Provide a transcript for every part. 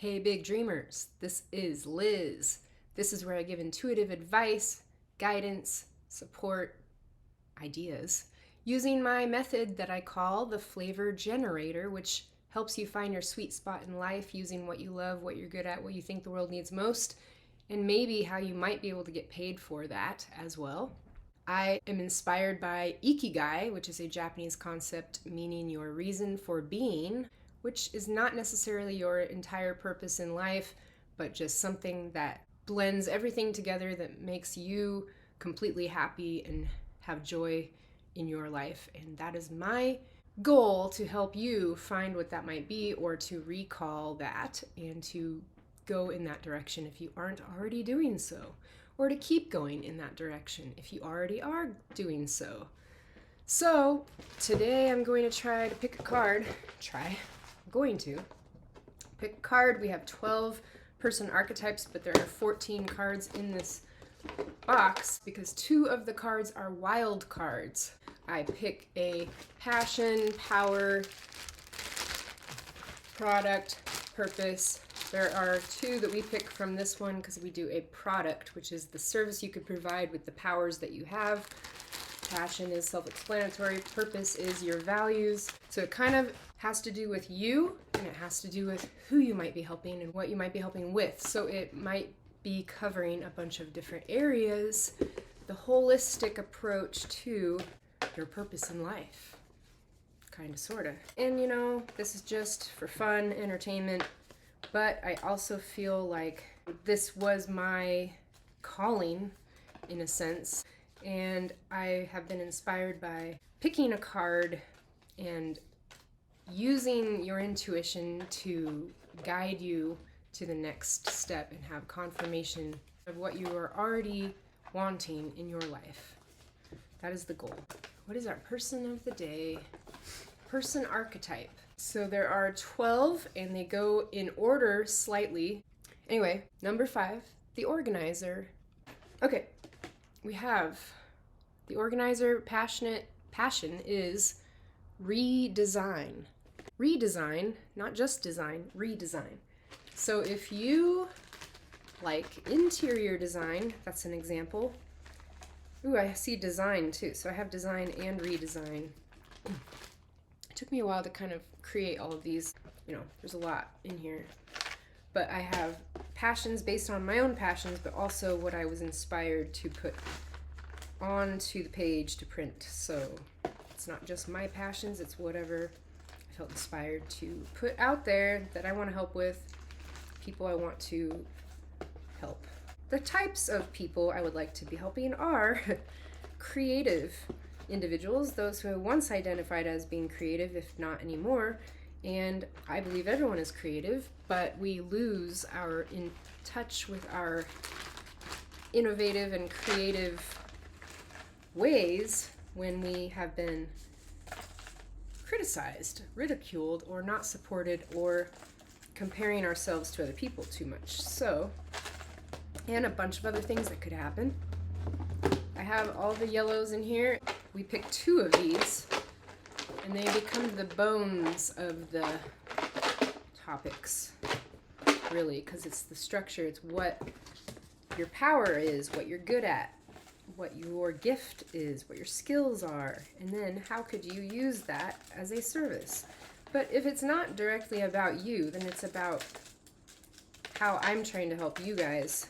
Hey, big dreamers, this is Liz. This is where I give intuitive advice, guidance, support, ideas, using my method that I call the flavor generator, which helps you find your sweet spot in life using what you love, what you're good at, what you think the world needs most, and maybe how you might be able to get paid for that as well. I am inspired by Ikigai, which is a Japanese concept meaning your reason for being, which is not necessarily your entire purpose in life, but just something that blends everything together that makes you completely happy and have joy in your life. And that is my goal, to help you find what that might be, or to recall that and to go in that direction if you aren't already doing so, or to keep going in that direction if you already are doing so. So today I'm going to try to pick a card. I'm going to pick a card. We have 12 person archetypes, but there are 14 cards in this box because 2 of the cards are wild cards. I pick a passion, power, product, purpose. There are 2 that we pick from this one because we do a product, which is the service you could provide with the powers that you have. Passion is self-explanatory. Purpose is your values. So it kind of has to do with you, and it has to do with who you might be helping and what you might be helping with. So it might be covering a bunch of different areas, the holistic approach to your purpose in life. Kind of, sort of. And you know, this is just for fun, entertainment, but I also feel like this was my calling in a sense. And I have been inspired by picking a card and using your intuition to guide you to the next step and have confirmation of what you are already wanting in your life. That is the goal. What is our person of the day? Person archetype. So there are 12 and they go in order slightly. Anyway, number 5, the organizer. Okay. We have the organizer. Passion is redesign. Redesign, not just design, redesign. So if you like interior design, that's an example. Ooh, I see design too. So I have design and redesign. It took me a while to kind of create all of these. You know, there's a lot in here. But I have passions based on my own passions, but also what I was inspired to put onto the page to print. So it's not just my passions, it's whatever I felt inspired to put out there that I want to help with, people I want to help. The types of people I would like to be helping are creative individuals, those who once identified as being creative, if not anymore. And I believe everyone is creative, but we lose our in touch with our innovative and creative ways when we have been criticized, ridiculed, or not supported, or comparing ourselves to other people too much. So, and a bunch of other things that could happen. I have all the yellows in here. We pick 2 of these, and they become the bones of the topics, really, because it's the structure. It's what your power is, what you're good at, what your gift is, what your skills are, and then how could you use that as a service. But if it's not directly about you, then it's about how I'm trying to help you guys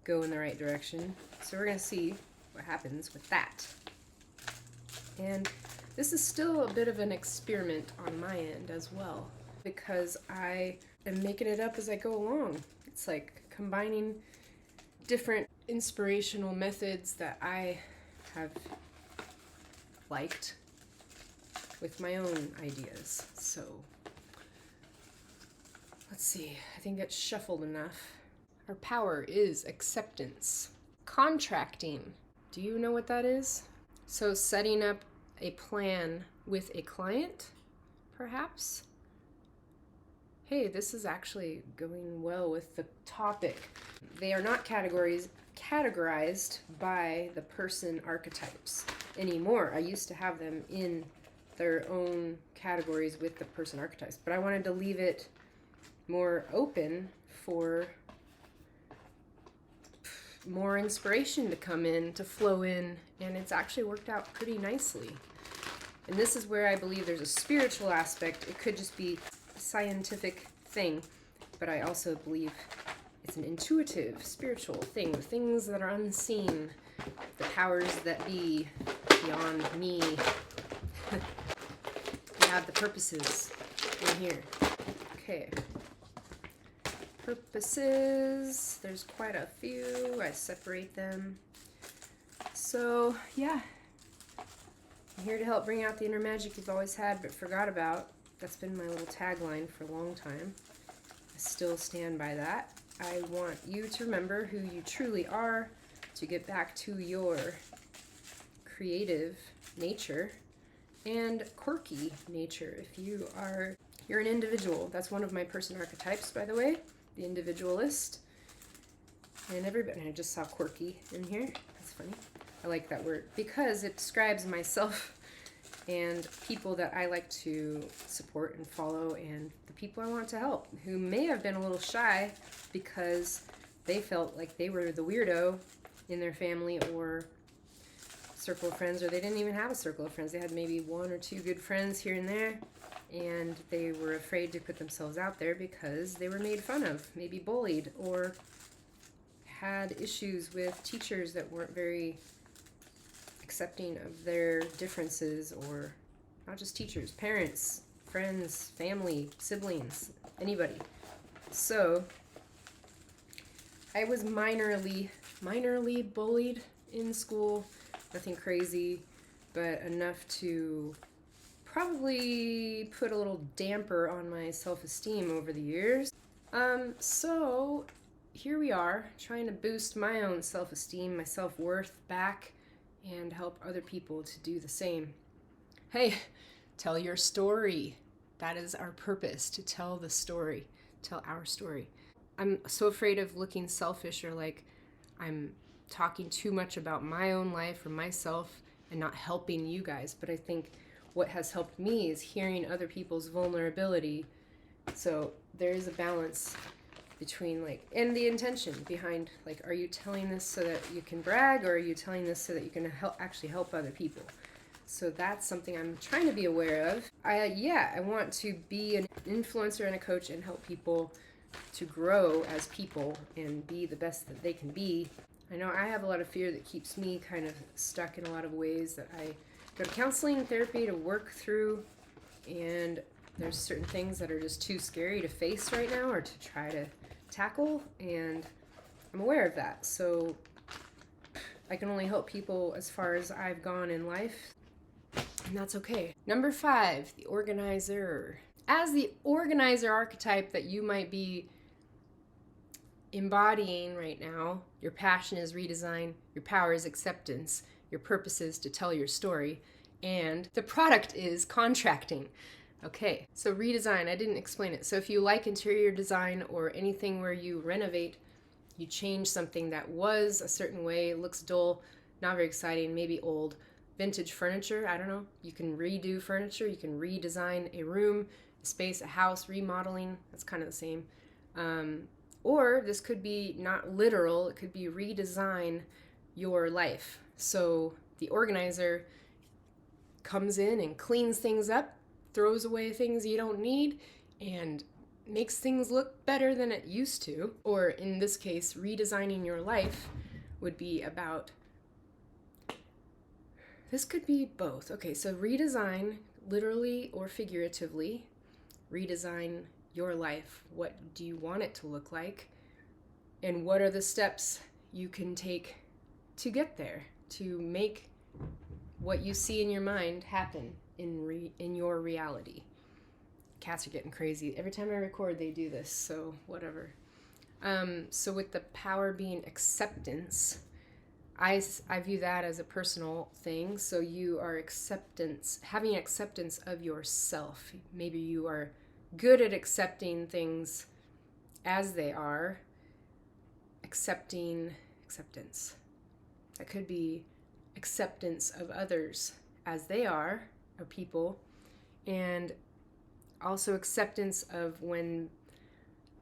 go in the right direction. So we're going to see what happens with that. And this is still a bit of an experiment on my end as well, because I am making it up as I go along. It's like combining different inspirational methods that I have liked with my own ideas. So let's see, I think it's shuffled enough. Our power is acceptance. Contracting. Do you know what that is? So setting up a plan with a client, perhaps. Hey, this is actually going well with the topic. They are not categorized by the person archetypes anymore. I used to have them in their own categories with the person archetypes, but I wanted to leave it more open for more inspiration to come in, to flow in, and it's actually worked out pretty nicely. And this is where I believe there's a spiritual aspect. It could just be a scientific thing, but I also believe it's an intuitive, spiritual thing, the things that are unseen, the powers that be beyond me. We have the purposes in here. Okay. Purposes. There's quite a few. I separate them. So, yeah. I'm here to help bring out the inner magic you've always had but forgot about. That's been my little tagline for a long time. I still stand by that. I want you to remember who you truly are, to get back to your creative nature and quirky nature. If you're an individual. That's one of my person archetypes, by the way, the individualist. And I just saw quirky in here. That's funny. I like that word because it describes myself and people that I like to support and follow, and the people I want to help who may have been a little shy because they felt like they were the weirdo in their family or circle of friends, or they didn't even have a circle of friends. They had maybe one or two good friends here and there, and they were afraid to put themselves out there because they were made fun of, maybe bullied, or had issues with teachers that weren't very accepting of their differences, or not just teachers, parents, friends, family, siblings, anybody. So I was minorly bullied in school. Nothing crazy, but enough to probably put a little damper on my self-esteem over the years. So here we are, trying to boost my own self-esteem, my self-worth back, and help other people to do the same. Hey, tell your story. That is our purpose, to tell the story, tell our story. I'm so afraid of looking selfish or like I'm talking too much about my own life or myself and not helping you guys. But I think what has helped me is hearing other people's vulnerability. So there is a balance between and the intention behind, are you telling this so that you can brag, or are you telling this so that you can actually help other people? So that's something I'm trying to be aware of. I want to be an influencer and a coach and help people to grow as people and be the best that they can be. I know I have a lot of fear that keeps me kind of stuck in a lot of ways that I go to counseling and therapy to work through, and there's certain things that are just too scary to face right now or to try to tackle, and I'm aware of that. So I can only help people as far as I've gone in life, and that's okay. Number 5, the organizer. As the organizer archetype that you might be embodying right now, your passion is redesign, your power is acceptance, your purpose is to tell your story, and the product is contracting. Okay, so redesign, I didn't explain it. So if you like interior design or anything where you renovate, you change something that was a certain way, looks dull, not very exciting, maybe old, vintage furniture, I don't know. You can redo furniture, you can redesign a room, a space, a house, remodeling, that's kind of the same. Or this could be not literal, it could be redesign your life. So the organizer comes in and cleans things up, throws away things you don't need, and makes things look better than it used to. Or in this case, redesigning your life would be about, this could be both. Okay, so redesign, literally or figuratively, redesign your life. What do you want it to look like? And what are the steps you can take to get there, to make what you see in your mind happen in your reality? Cats are getting crazy. Every time I record, they do this, so whatever. So with the power being acceptance, I view that as a personal thing. So you are having acceptance of yourself. Maybe you are good at accepting things as they are. Acceptance. That could be acceptance of others as they are, or people, and also acceptance of when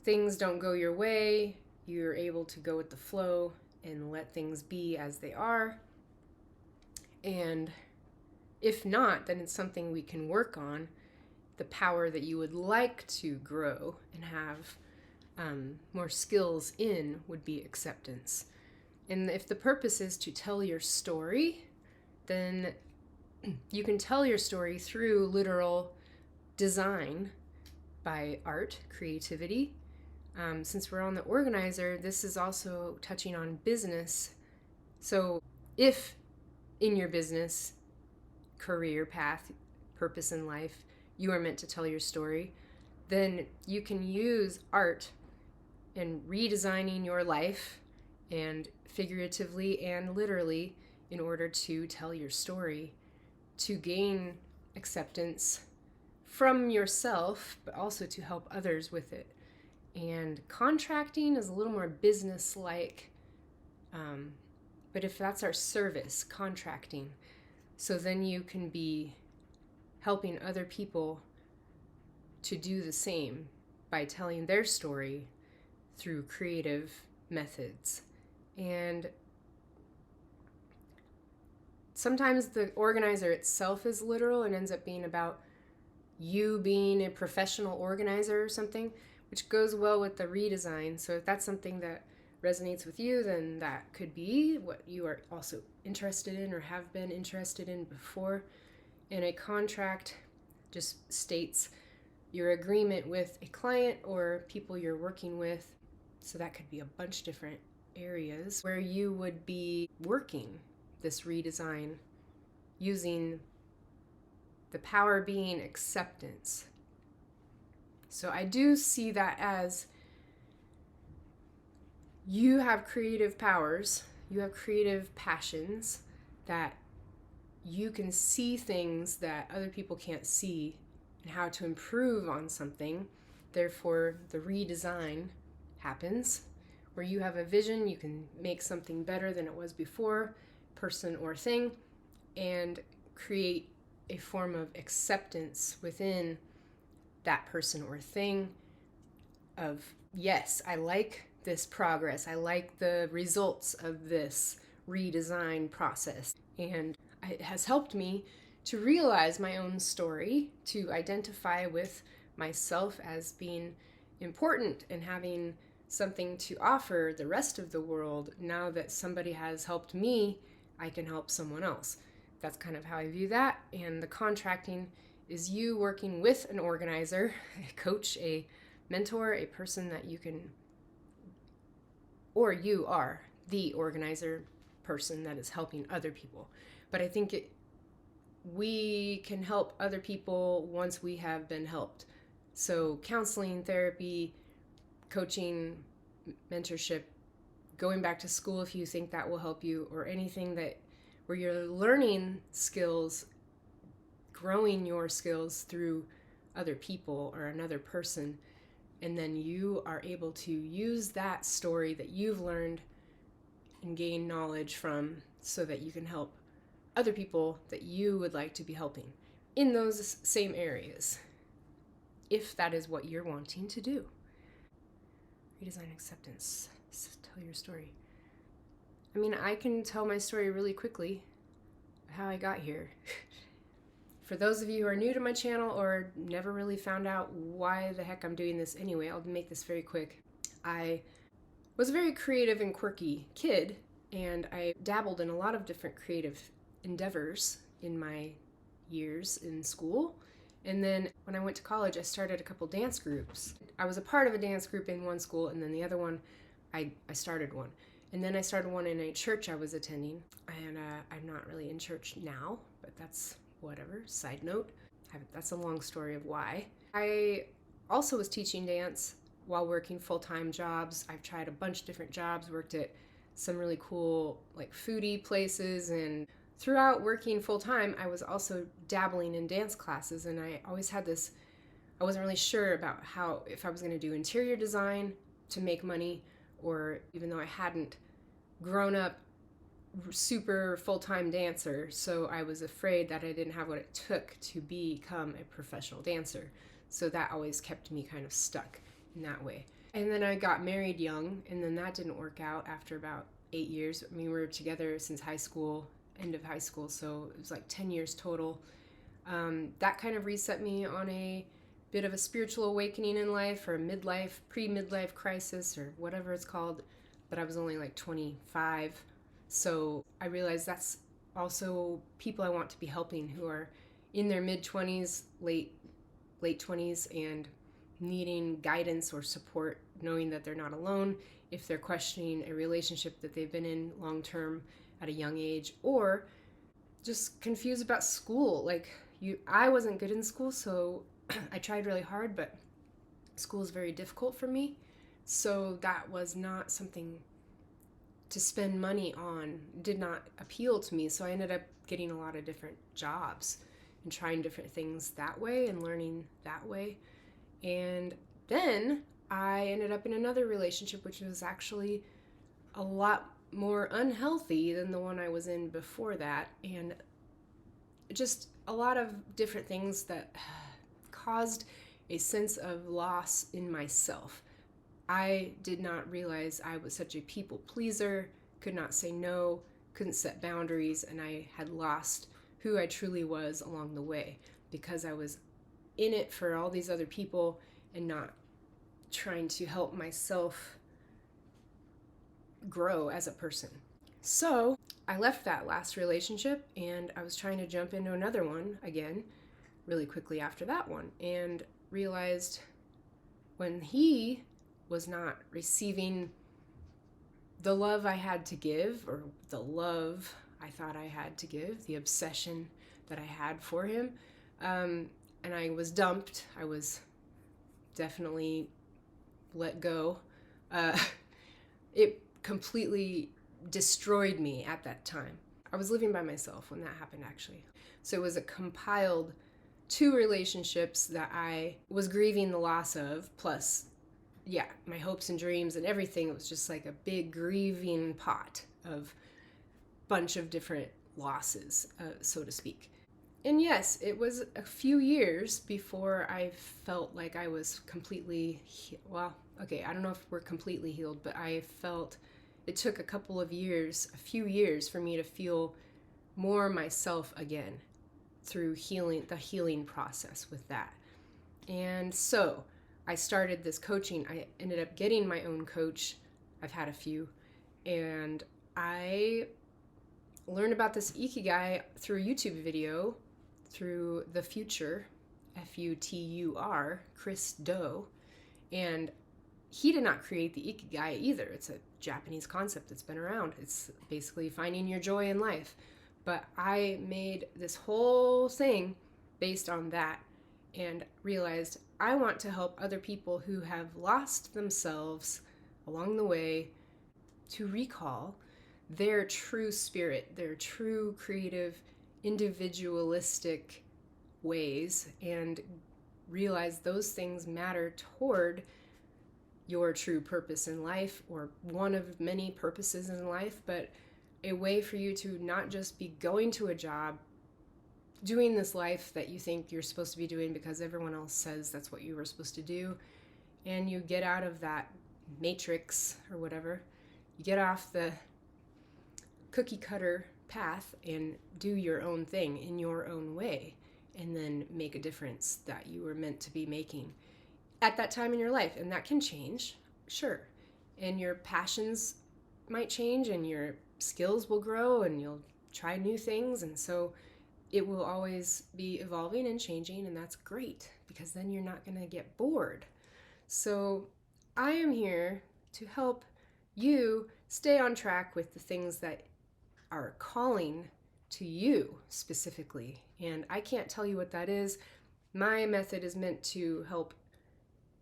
things don't go your way, you're able to go with the flow and let things be as they are. And if not, then it's something we can work on. The power that you would like to grow and have more skills in would be acceptance. And if the purpose is to tell your story, then you can tell your story through literal design by art, creativity. Since we're on the organizer, this is also touching on business. So if in your business, career path, purpose in life, you are meant to tell your story, then you can use art in redesigning your life, and figuratively and literally, in order to tell your story, to gain acceptance from yourself, but also to help others with it. And contracting is a little more business-like, but if that's our service, contracting, so then you can be helping other people to do the same by telling their story through creative methods. And sometimes the organizer itself is literal and ends up being about you being a professional organizer or something, which goes well with the redesign. So if that's something that resonates with you, then that could be what you are also interested in or have been interested in before. And a contract just states your agreement with a client or people you're working with. So that could be a bunch of different areas where you would be working this redesign using the power being acceptance. So I do see that as you have creative powers, you have creative passions, that you can see things that other people can't see and how to improve on something. Therefore, the redesign happens where you have a vision, you can make something better than it was before, person or thing, and create a form of acceptance within that person or thing of, yes, I like this progress, I like the results of this redesign process. And it has helped me to realize my own story, to identify with myself as being important and having something to offer the rest of the world. Now that somebody has helped me, I can help someone else. That's kind of how I view that. And the contracting is you working with an organizer, a coach, a mentor, a person that you can, or you are the organizer person that is helping other people. But I think we can help other people once we have been helped. So counseling, therapy, coaching, mentorship, going back to school if you think that will help you, or anything that where you're learning skills, growing your skills through other people or another person, and then you are able to use that story that you've learned and gain knowledge from so that you can help other people that you would like to be helping in those same areas, if that is what you're wanting to do. Redesign acceptance. Tell your story. I mean, I can tell my story really quickly, how I got here. For those of you who are new to my channel or never really found out why the heck I'm doing this anyway, I'll make this very quick. I was a very creative and quirky kid, and I dabbled in a lot of different creative endeavors in my years in school. And then when I went to college, I started a couple dance groups. I was a part of a dance group in one school, and then the other one, I started one. And then I started one in a church I was attending. And I'm not really in church now, but that's whatever, side note. That's a long story of why. I also was teaching dance while working full-time jobs. I've tried a bunch of different jobs, worked at some really cool like foodie places, and throughout working full-time, I was also dabbling in dance classes, and I always had this, I wasn't really sure about how, if I was going to do interior design to make money, or even though I hadn't grown up super full-time dancer, so I was afraid that I didn't have what it took to become a professional dancer. So that always kept me kind of stuck in that way. And then I got married young, and then that didn't work out after about 8 years. I mean, we were together since high school, end of high school, so it was like 10 years total. That kind of reset me on a bit of a spiritual awakening in life, or a midlife, pre-midlife crisis, or whatever it's called. But I was only like 25. So I realized that's also people I want to be helping who are in their mid 20s, late 20s, and needing guidance or support, knowing that they're not alone if they're questioning a relationship that they've been in long term at a young age, or just confused about school. I wasn't good in school, so I tried really hard, but school is very difficult for me. So that was not something to spend money on, did not appeal to me. So I ended up getting a lot of different jobs and trying different things that way and learning that way. And then I ended up in another relationship, which was actually a lot more unhealthy than the one I was in before that. And just a lot of different things that caused a sense of loss in myself. I did not realize I was such a people pleaser, could not say no, couldn't set boundaries, and I had lost who I truly was along the way because I was in it for all these other people and not trying to help myself grow as a person. So I left that last relationship and I was trying to jump into another one again really quickly after that one, and realized when he was not receiving the love I had to give, or the love I thought I had to give, the obsession that I had for him, and I was dumped. I was definitely let go. It completely destroyed me at that time. I was living by myself when that happened, actually. So it was a compiled 2 relationships that I was grieving the loss of, plus, yeah, my hopes and dreams and everything. It was just like a big grieving pot of bunch of different losses, so to speak. And yes, it was a few years before I felt like I was completely, well, okay, I don't know if we're completely healed, but I felt it took a few years for me to feel more myself again through the healing process with that. And so I started this coaching. I ended up getting my own coach. I've had a few. And I learned about this Ikigai through a YouTube video through the Futur, Futur, Chris Do. And he did not create the Ikigai either. It's a Japanese concept that's been around. It's basically finding your joy in life. But I made this whole thing based on that and realized I want to help other people who have lost themselves along the way to recall their true spirit, their true creative, individualistic ways, and realize those things matter toward your true purpose in life, or one of many purposes in life, but a way for you to not just be going to a job, doing this life that you think you're supposed to be doing because everyone else says that's what you were supposed to do, and you get out of that matrix or whatever. You get off the cookie cutter path and do your own thing in your own way, and then make a difference that you were meant to be making at that time in your life. And that can change, sure. And your passions might change, and your skills will grow, and you'll try new things. And so it will always be evolving and changing, and that's great because then you're not going to get bored. So I am here to help you stay on track with the things that are calling to you specifically. And I can't tell you what that is. My method is meant to help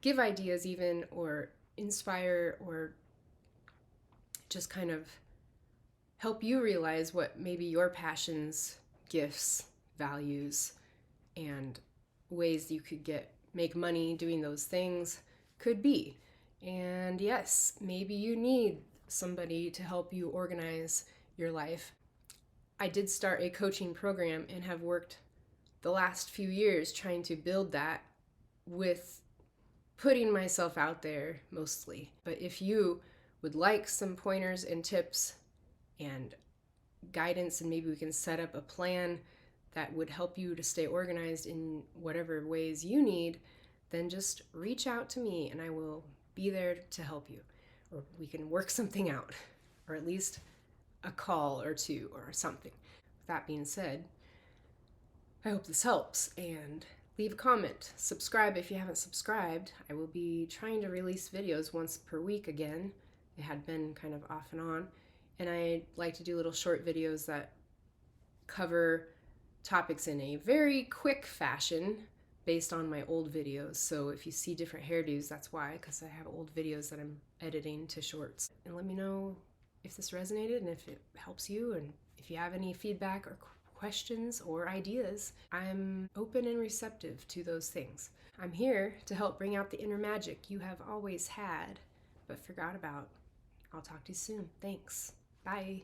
give ideas even, or inspire, or just kind of help you realize what maybe your passions, gifts, values, and ways you could make money doing those things could be. And yes, maybe you need somebody to help you organize your life. I did start a coaching program and have worked the last few years trying to build that with putting myself out there mostly. But if you would like some pointers and tips and guidance, and maybe we can set up a plan that would help you to stay organized in whatever ways you need, then just reach out to me and I will be there to help you. Or we can work something out, or at least a call or two or something. With that being said, I hope this helps, and leave a comment. Subscribe if you haven't subscribed. I will be trying to release videos once per week again. It had been kind of off and on, and I like to do little short videos that cover topics in a very quick fashion based on my old videos. So if you see different hairdos, that's why, because I have old videos that I'm editing to shorts. And let me know if this resonated and if it helps you, and if you have any feedback or questions or ideas. I'm open and receptive to those things. I'm here to help bring out the inner magic you have always had but forgot about. I'll talk to you soon. Thanks. Bye.